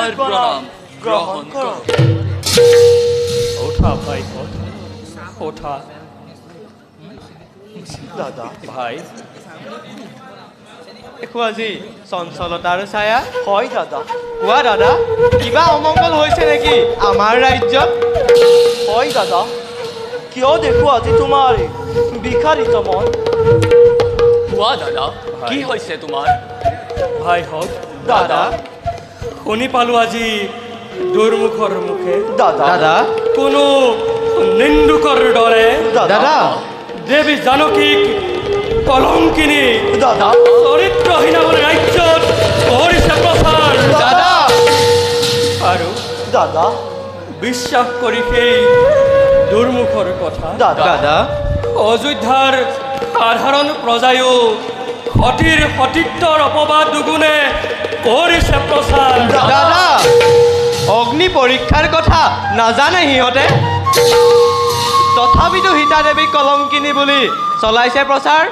আমাৰ প্ৰণাম গ্ৰহণ কৰো। ওঠা ভাই ওঠা দাদা ভাই। দেখো আজি চঞ্চলতাৰ ছায়া। হয় দাদা কোৱা দাদা, কিবা অমংগল হৈছে নেকি আমাৰ ৰাজ্যত? হয় দাদা কিয় দেখো আজি তোমাৰ বিখাৰিত মন? কোৱা দাদা, কি হৈছে তোমাৰ? ভাইহঁত দাদা শুনি পালোঁ আজি দুৰ্মুখৰ মুখে দাদা দাদা কোনো নিন্দুকৰ দৰে দাদা দেৱী জানকীক কলংকিনী দাদা চৰিত্ৰহীন আমাৰ ৰাজ্যত কৰিছে প্ৰচাৰ। দাদা আৰু দাদা বিশ্বাস কৰি সেই দুৰ্মুখৰ কথা দাদা দাদা অযোধ্যাৰ সাধাৰণ প্ৰজায়ো সতীৰ সতীত্বৰ অপবাদ দুগুণে কৰিছে প্ৰচাৰ। দাদা অগ্নি পৰীক্ষাৰ কথা নাজানে সিহঁতে, তথাপিতো সীতা দেৱীক কলংকিনী বুলি চলাইছে প্ৰচাৰ।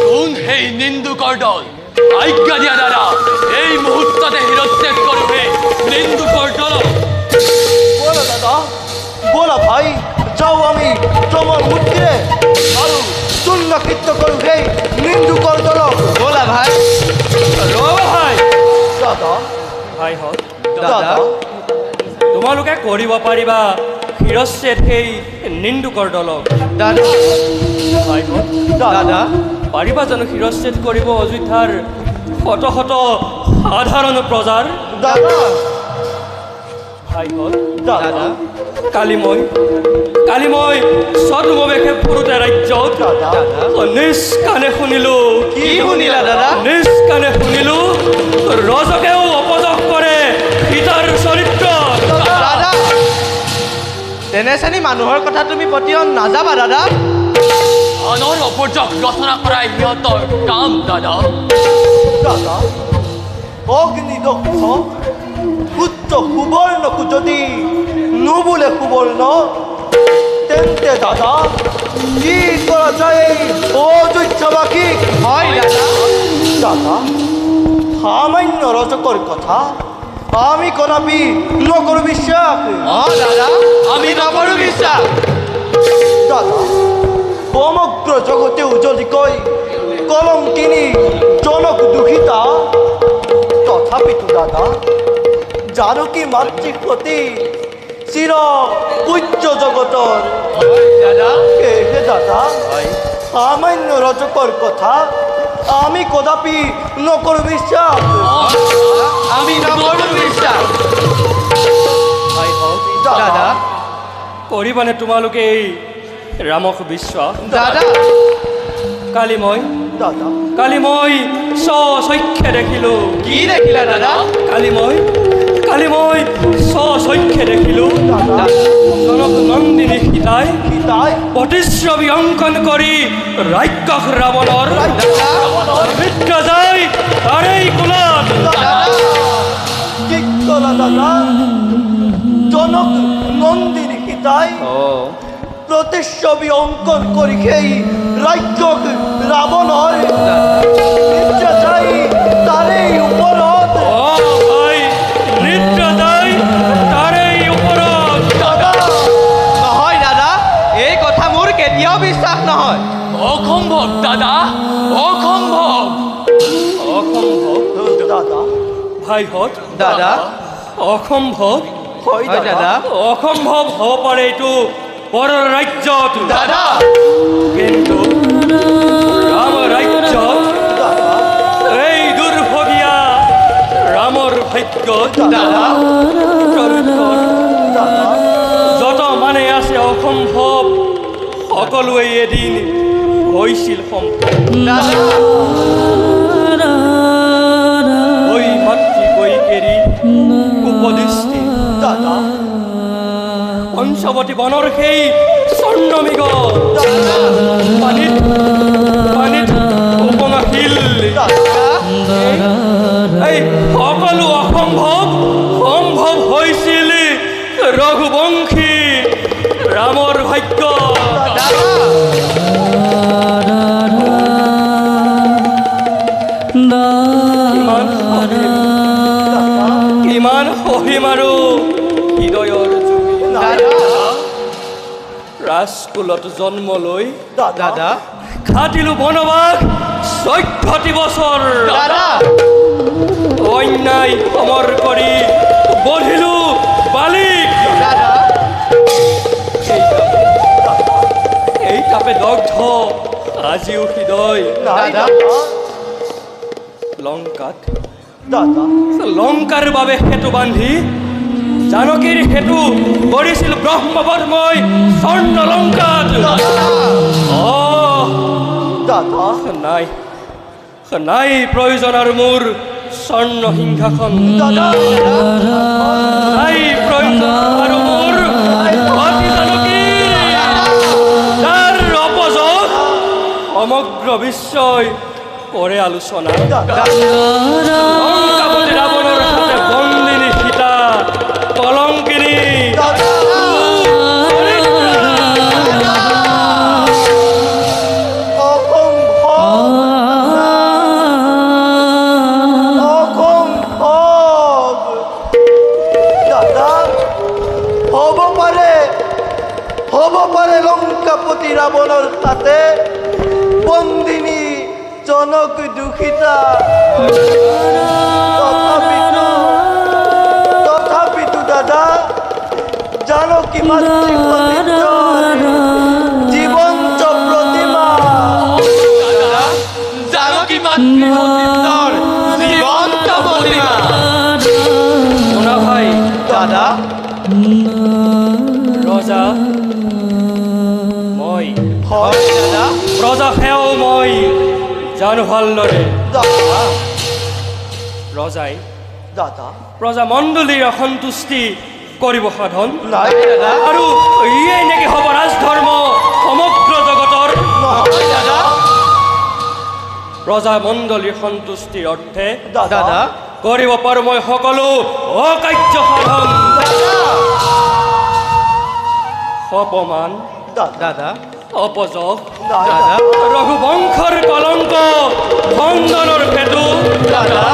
কোন সেই নিন্দুকৰ দল? আজ্ঞা দিয়া দাদা, এই মুহূৰ্ততে শিৰচ্ছেদ কৰো সেই নিন্দুকৰ দলক। বলা দাদা বলা ভাই, যাও আমি তোমাৰ মূৰ্তিৰে আৰু চূৰ্ণকৃত কৰো সেই নিন্দুকৰ দলক। ব'লা ভাই। ৰ'বা ভাই দাদা ভাইহঁত দাদা তোমালোকে কৰিব পাৰিবা শিৰচ্ছেদ সেই নিন্দুকৰ দলক? দাদা ভাইহঁত দাদা পাৰিবা জানো শিৰচ্ছেদ কৰিব অযোধ্যাৰ শত শত সাধাৰণ প্ৰজাৰ? দাদা ভাইহঁত দাদা কালি মই ছদ্মবেশে ফুৰোতে ৰাজ্যত দাদা নিজ কাণে শুনিলোঁ। কি শুনিলা দাদা? নিজ কাণে শুনিলোঁ ৰজকেও অপযোগ কৰে সীতাৰ চৰিত্ৰ। দাদা তেনে শ্ৰেণী মানুহৰ কথা তুমি পতিয়ন নাযাবা দাদা। আনৰ অপৰ্যক ৰচনা কৰাই সিহঁতৰ কাম দাদা। দাদা অগ্নিদক্ষ পুত্ৰ সুবৰ্ণকো যদি নুবোলে সুবৰ্ণ, তেন্তে দাদা কি কৰা যায় এই অযোধ্যাবাসীক? হয় দাদা দাদা সামান্য ৰজকৰ কথা আমি কদাপি নকৰো বিশ্বাস। দাদা আমি নকৰো বিশ্বাস। দাদা সমগ্ৰ জগতে যদি কয় কলংকিনী জনক দূষিতা, তথাপিতো দাদা জানকী মাতৃসতী চিৰ পূজ্য জগতৰ। দাদা সেয়েহে দাদা সামান্য ৰজকৰ কথা আমি কদাপি নকৰো বিশ্বাস। আমি নকৰো বিশ্বাস। ভাইহঁত দাদা কৰিবানে তোমালোকে এই ৰামক বিশ্বাস? দাদা কালি মই স্বচক্ষে দেখিলোঁ। কি দেখিলা দাদা? কালি মই স্বচক্ষে দেখিলোঁ জনক নন্দিনী সীতাই সীতাই প্ৰতিচ্ছবি অংকন কৰি ৰাক্ষস ৰাৱণৰ মিত্ৰ যায় তাৰেই কোলাত। কি ক'লা দাদা? জনক নন্দিনী সীতাই প্ৰতিচ্ছবি অংকন কৰি সেই ৰাক্ষস ৰাৱণৰ মিত্ৰ যায় তাৰেই ওপৰত। ভাই নৃত্য যায় তাৰেই ওপৰত। দাদা নহয় দাদা, এই কথা মোৰ কেতিয়াও বিশ্বাস নহয়। অসম্ভৱ দাদা, অসম্ভৱ। অসম্ভৱ দাদা ভাইহঁত দাদা অসম্ভৱ হয় হয় দাদা দাদা অসম্ভৱ হ'ব পাৰে এইটো পৰ ৰাজ্যত, দাদা কিন্তু ৰাম ৰাজ্যত দাদা এই দুৰ্ভগীয়া ৰামৰ ভাগ্যত দাদা দাদা যত মানে আছে অসম্ভৱ সকলোৱে এদিন হৈছিল সম্ভৱ। দাদা ঐ মাতৃ কৈকেৰী উপদৃষ্টি দাদা পঞ্চৱতী বনৰ সেই স্বৰ্ণমৃগ পানীত উপমাশীল এই সকলো অসম্ভৱ সম্ভৱ হৈছিল ৰঘুবংশী ৰামৰ ভাগ্য। ইমান মহিমাৰো হৃদয়ৰ জুমি ৰাজকুলত জন্ম লৈ দাদা খাটিলো বনবাস 14টি বছৰ দাদা অন্যায় অমৰ কৰি বধিলো বালিক দাদা এই তাপে দগ্ধ আজিও হৃদয় দাদা লংকাত দাদা লংকাৰ বাবে সেতু বান্ধি জানকীৰ সেতু কৰিছিল ব্ৰহ্মবৰ্মই স্বৰ্ণ লংকাত দাদা নাই নাই প্ৰয়োজন আৰু মোৰ স্বৰ্ণ সিংহাসন দাদা নাই প্ৰয়োজন আৰু মোৰ অতি জানকীৰ যাৰ অপযোগ সমগ্ৰ বিশ্বই কৰে আলোচনা লংকাপতি ৰাৱণৰ হাতে বন্দিনী সীতা কলংকিনী হ'ব পাৰে লংকাপতি ৰাৱণৰ তাতে বন্দিনী জনক দুখিতা তথাপিতো দাদা জানকী মাতৃপতিত্বৰ জীৱন্ত প্ৰতিমা জানকী মাতৃপতিত্বৰ জীৱন্ত প্ৰতিমা শুনা ভাই দাদা ৰজা মই হয় দাদা প্ৰজা সেও মই জানো ভালদৰে দাদা ৰজাই দাদা প্ৰজামণ্ডলীৰ অসন্তুষ্টি কৰিব সাধন নাই দাদা আৰু ইয়ে নেকি হ'ব ৰাজধৰ্ম সমগ্ৰ জগতৰ নহয় দাদা প্ৰজামণ্ডলীৰ সন্তুষ্টিৰ অৰ্থে দাদা কৰিব পাৰোঁ মই সকলো অকাৰ্য সাধন অপমান দাদা অপযোগ দাদা ৰঘুবংশৰ কলংক খণ্ডনৰ সেতু দাদা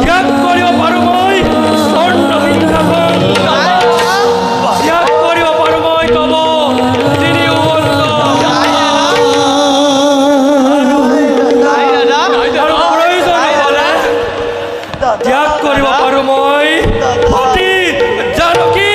ত্যাগ কৰিব পাৰোঁ মই স্বৰ্ণ সিংহাসন ত্যাগ কৰিব পাৰোঁ মই কব তিনিও অন্ত আৰু প্ৰয়োজন হ'লে ত্যাগ কৰিব পাৰোঁ মই সতী জানকী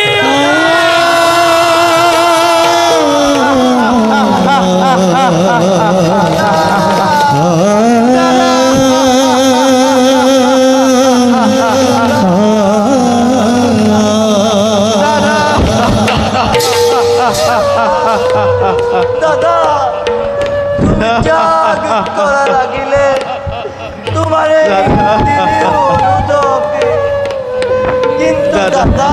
দাদা তুমি ত্যাগ করা লাগিলে তোমারে কিন্তু দাদা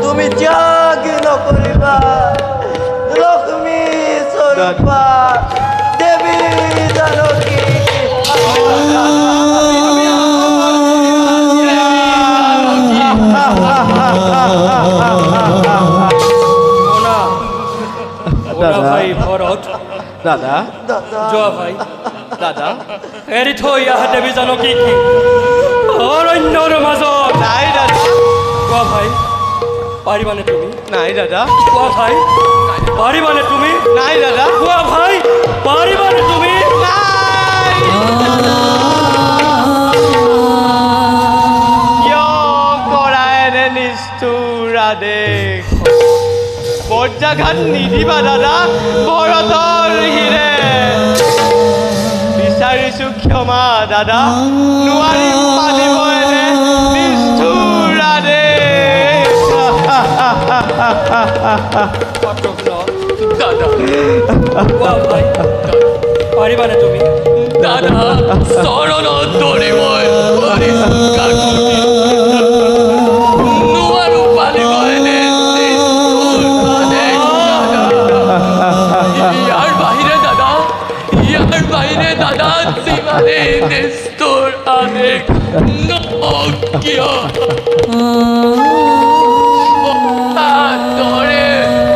তুমি ত্যাগ নকরিবা লক্ষ্মী স্বরূপা দেবী জানকী ভাই ভৰত দাদা দাদা যোৱা ভাই দাদা এৰি থৈ আহা দেৱী জানকী অৰণ্যৰ মাজত নাই দাদা কোৱা ভাই পাৰিবানে তুমি নাই দাদা কোৱা ভাই পাৰিবানে তুমি নাই দাদা কোৱা ভাই পাৰিবানে তুমি কিয় কৰা এনে নিষ্ঠুৰ আদেশ বজ্ৰাঘাত নিদিবা দাদা ভৰতৰ হিৰে বিচাৰিছো ক্ষমা দাদা নোৱাৰিম পালিব এনে নিষ্ঠুৰ আদেশ দাদা কোৱা ভাই পাৰিবানে তুমি দাদা চৰণত ধৰি মই কৰিছো কাকুতি নোৱাৰো পালিব এনে ইয়াৰ বাহিৰে দাদা যিমানে নিষ্ঠুৰ আদেশ নহওক কিয় দৰে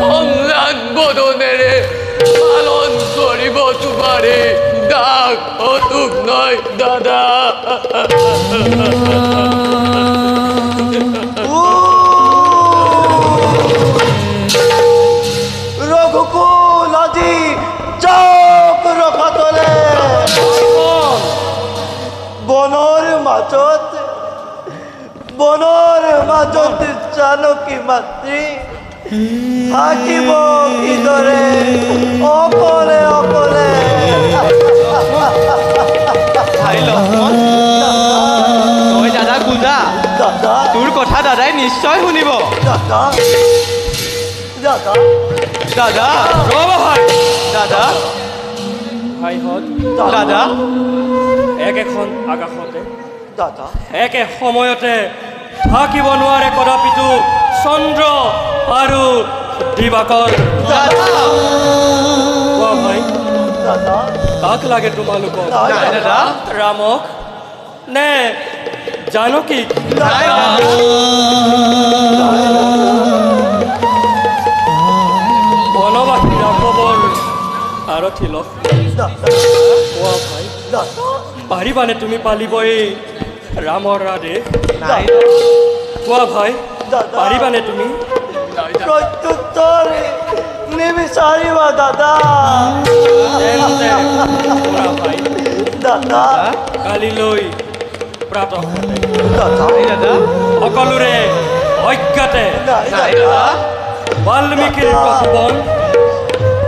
সম্ৰাট বদনেৰে পালন কৰিব তোমাৰে দাগ অতুক নয় দাদা মাজত বনৰ মাজত জানকী মাতৃ থাকিব কিদৰে অকলে অকলে ভাই লক্ষ্মণ তই দাদাক বুজা দাদা তোৰ কথা দাদাই নিশ্চয় শুনিব দাদা দাদা দাদা ৰ'ব ভাই দাদা ভাইহঁত দাদা একেখন আকাশতে দাদা একে সময়তে থাকিব নোৱাৰে কদাপিতো চন্দ্ৰ আৰু দিবাকৰ দাদা কোৱা ভাই দাদা কাক লাগে তোমালোকক নাই দাদা ৰামক নে জানকীক নাই বনবাসী ৰাঘৱৰ আৰথি লগ কোৱা ভাই দাদা পাৰিবানে তুমি পালিবই ৰামৰ আদেশ নাই কোৱা ভাই দাদা পাৰিবানে তুমি প্ৰত্যুত্তৰ নিবিচাৰিবা দাদা তেন্তে শুনা ভাই দাদা কালিলৈ প্ৰাতঃ দাদা নাই দাদা সকলোৰে অজ্ঞাতে নাই নাই দাদা দাদা বাল্মীকিৰ তপোবন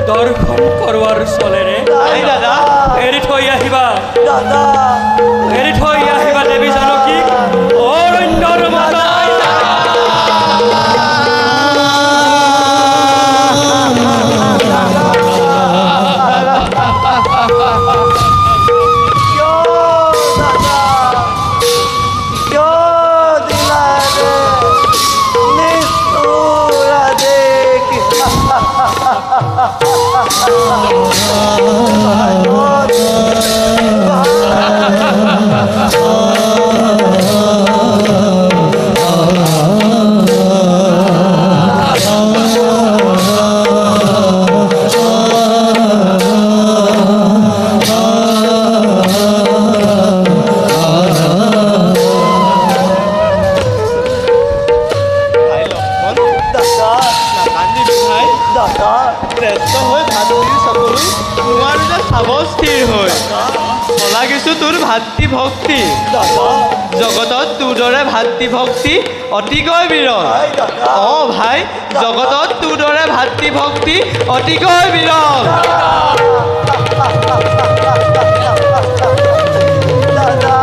দৰ্শন কৰোৱাৰ চলেৰে নাই দাদা এৰি থৈ আহিবা দাদা এৰি থৈ আহিবা দেৱী জানকীক অৰণ্যৰ মাজত কিয় দাদা কিয় দিলাৰে নিষ্ঠুৰ আদেশ ভাই লক্ষ্মণ দাদা নাকান্দিবি ভাই দাদা শ্ৰেষ্ঠ হৈ ভাতৃৰ চকুলো নোৱাৰো যে চাব স্থিৰ হৈ লাগিছো তোৰ ভাতৃ ভক্তি দাদা জগতত তোৰ দৰে ভাতৃ ভক্তি অতিকৈ বিৰল ভাই দাদা অঁ ভাই জগতত তোৰ দৰে ভাতৃ ভক্তি অতিকৈ বিৰল দাদা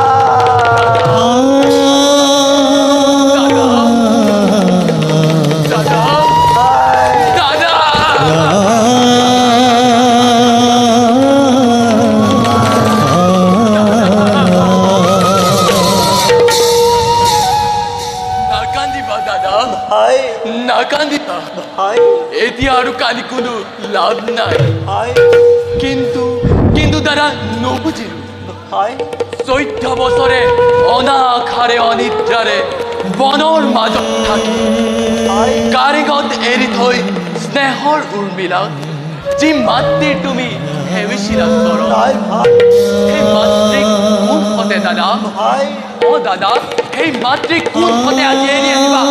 দাদা ভাই দাদা নাকান্দিবা দাদা ভাই নাকান্দিবা ভাই এতিয়া আৰু কালি কোনো লাভ নাই ভাই কিন্তু কিন্তু দাদা নুবুজিলো ভাই 14 বছৰে অনাখাৰে অনিদ্ৰাৰে বনৰ মাজত থাকি ভাই কাৰেঙত এৰি থৈ স্নেহৰ উৰ্মিলাক যি মাতৃৰ তুমি সেবিছিলা চৰণ ভাই ভাই সেই মাতৃক কোনপথে দাদা ভাই অ দাদা সেই মাতৃক কোনপথে আজি এৰি আহিবা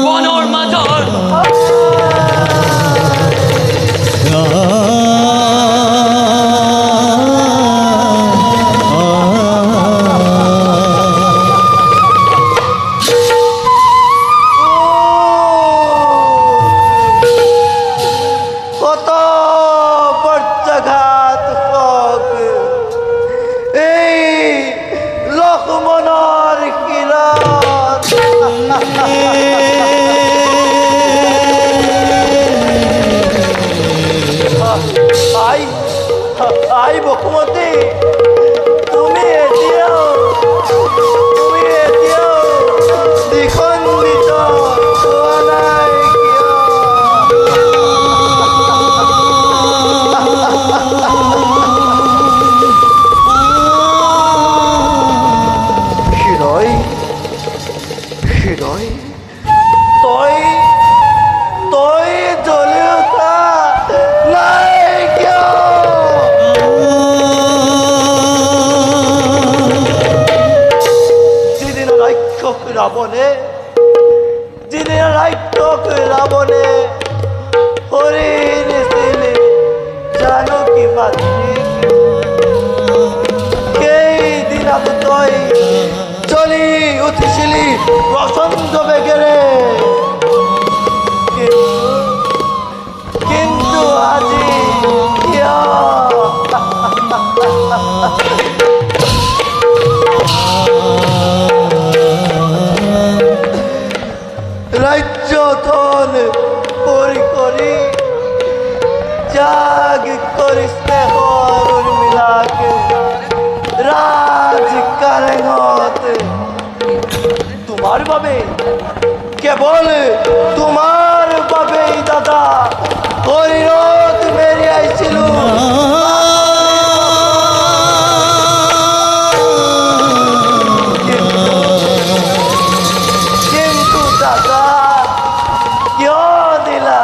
বনৰ মাজত কত পৰ্যাঘাত হওক এই লক্ষ্মণৰ শিৰত আই আই বসুমতী তুমি এতিয়াও দ্বিখণ্ডিত হোৱা নাই হৃদয় হৃদয় তই তই জ্বলি উঠা নাই কিয় যিদিনা ৰাক্ষস ৰাৱণে হৰি নিছিলে জানকী মাতৃক সেইদিনা তই জ্বলি অনন্ত বেগেৰে কিন্তু আজি কিয় ৰাজ্য ধন পৰি কৰি ত্যাগ কৰিছে উৰ্মিলাকে ৰাজ কাৰেঙত তোমাৰ বাবে কেৱল তোমাৰ বাবেই দাদা শৰীৰত মেৰিয়াইছিলো কিন্তু দাদা কিয় দিলা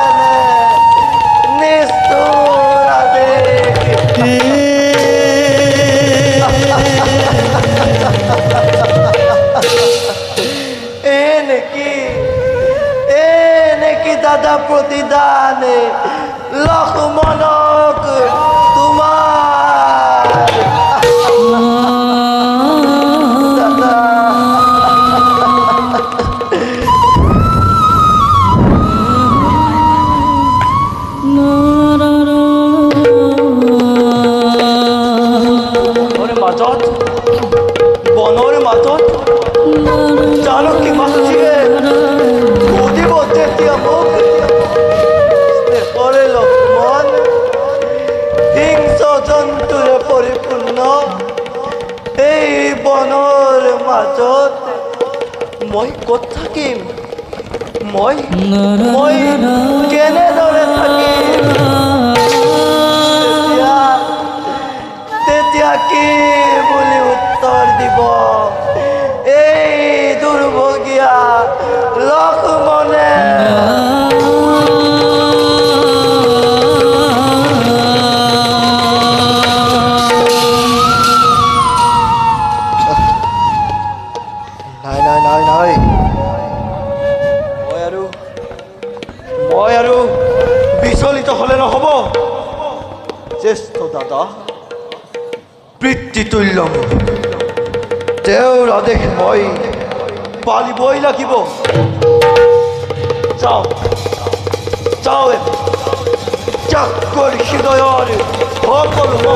এনে নিষ্ঠুৰ আদেশ এনেকি দাদা প্ৰতিদান লক্ষ্মণক তোমাৰ দাদা বনৰ মাজত জানকী মাতৃয়ে সুধিব তেতিয়া মোক স্নেহৰে লক্ষ্মণ হিংস্ৰ জন্তুৰে পৰিপূৰ্ণ এই বনৰ মাজত মই ক'ত থাকিম মই কেনেদৰে থাকিম তেতিয়া কি বুলি উত্তৰ দিব এই দুৰ্ভগীয়া লক্ষ্মণে নাই মই আৰু বিচলিত হলে নহব জ্যেষ্ঠ দাদা পিতৃতুল্য তেওঁৰ আদেশ মই পালিবই লাগিব যাওঁ ত্যাগ কৰি হৃদয়ৰ সকলো